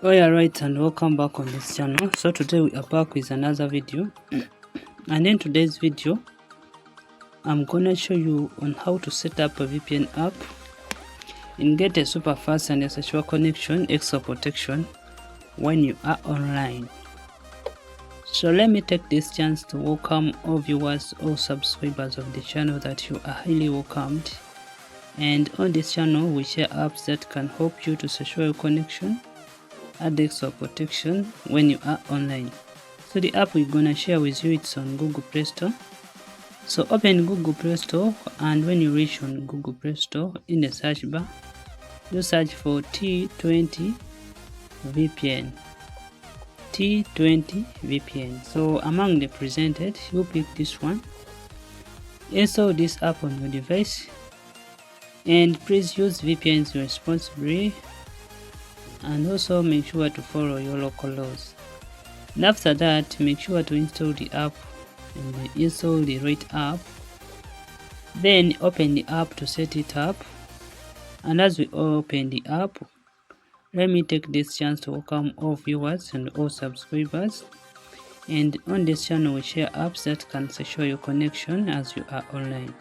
Oh yeah, right, and welcome back on this channel. So today we are back with another video, and in today's video I'm gonna show you on how to set up a VPN app and get a super fast and a secure connection extra protection when you are online. So let me take this chance to welcome all viewers or subscribers of the channel, that you are highly welcomed. And on this channel we share apps that can help you to secure your connection, add extra protection when you are online. So the app we're gonna share with you, it's on Google Play Store. So open Google Play Store, and when you reach on Google Play Store, in the search bar you search for T20 VPN. T20 VPN. So among the presented, you pick this one, install this app on your device, and please use VPNs responsibly, and also make sure to follow your local laws. And after that, make sure to install the app and install the right app. Then open the app to set it up. And as we open the app, let me take this chance to welcome all viewers and all subscribers. And on this channel we share apps that can secure your connection as you are online.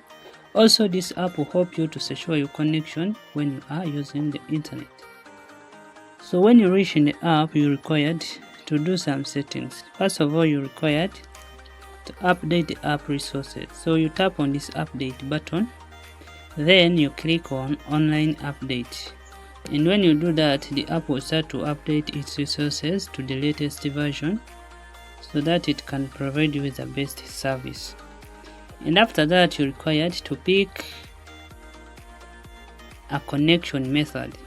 Also, this app will help you to secure your connection when you are using the internet. So when you reach in the app, you're required to do some settings. First of all, you're required to update the app resources. So you tap on this update button, then you click on online update. And when you do that, the app will start to update its resources to the latest version so that it can provide you with the best service. And after that, you're required to pick a connection method.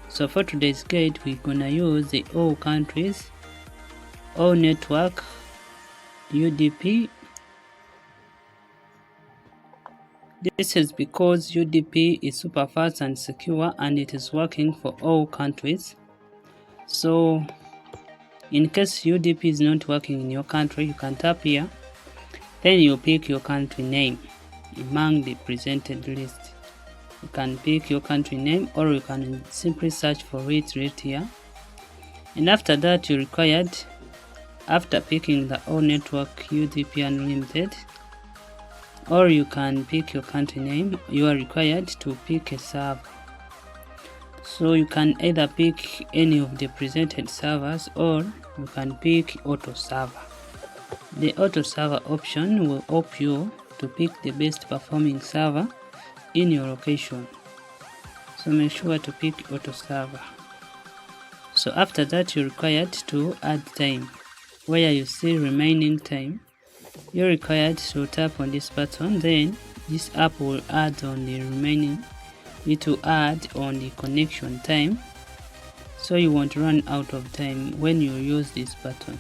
So for today's guide, we're gonna use the All-Countries Network UDP. This is because UDP is super fast and secure, and it is working for all countries. So in case UDP is not working in your country, you can tap here, then you pick your country name among the presented list. You can pick your country name, or you can simply search for it right here. And after that, you're required, after picking the All Network UDP Unlimited, or you can pick your country name, you are required to pick a server. So you can either pick any of the presented servers, or you can pick auto server. The auto server option will help you to pick the best performing server in your location. So make sure to pick auto server. So after that, you're required to add time. Where you see remaining time, you're required to tap on this button, then this app will add on the remaining. It will add on the connection time, so you won't run out of time when you use this button.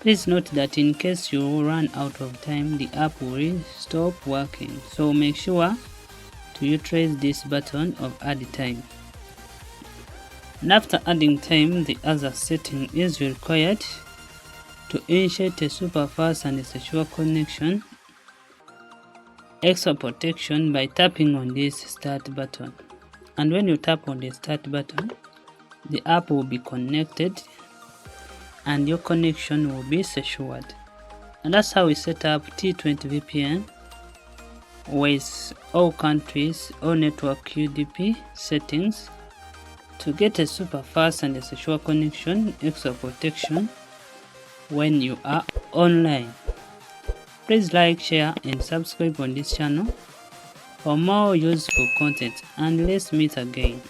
Please note that in case you run out of time, the app will stop working. So make sure to utilize this button of add time. And after adding time, the other setting is required to initiate a super fast and a secure connection extra protection by tapping on this start button. And when you tap on the start button, the app will be connected and your connection will be secured. And that's how we set up T20 VPN with All-Countries Network UDP settings to get a super fast and a secure connection extra protection when you are online. Please like, share and subscribe on this channel for more useful content, and let's meet again.